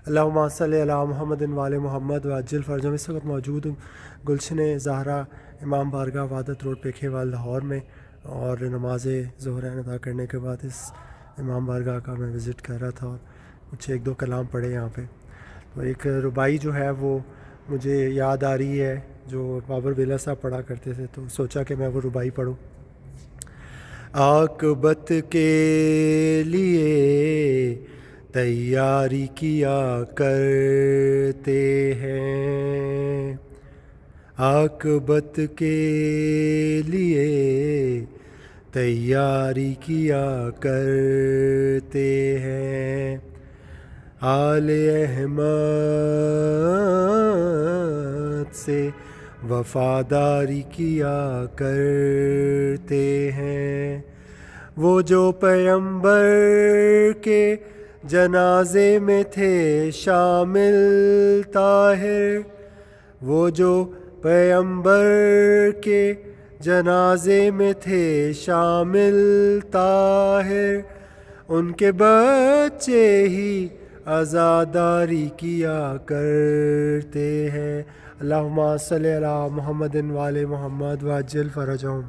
اللہم صلی علی محمد وعلی محمد وعجل فرجہم۔ اس وقت موجود ہوں گلشن زہرا امام بارگاہ وحدت روڈ پیکھے وال لاہور میں، اور نماز ظہرین ادا کرنے کے بعد اس امام بارگاہ کا میں وزٹ کر رہا تھا اور کچھ ایک دو کلام پڑھے یہاں پہ۔ تو ایک ربائی جو ہے وہ مجھے یاد آ رہی ہے جو بابر بیلا صاحب پڑھا کرتے تھے، تو سوچا کہ میں وہ ربائی پڑھوں۔ عاقبت کے لیے تیاری کیا کرتے ہیں، عاقبت کے لیے تیاری کیا کرتے ہیں، آل احمد سے وفاداری کیا کرتے ہیں، وہ جو پیغمبر کے جنازے میں تھے شامل طاہر، وہ جو پیغمبر کے جنازے میں تھے شامل طاہر، ان کے بچے ہی عزاداری کیا کرتے ہیں۔ اللہم صلی علی محمد وعلی محمد وعجل فرجہم۔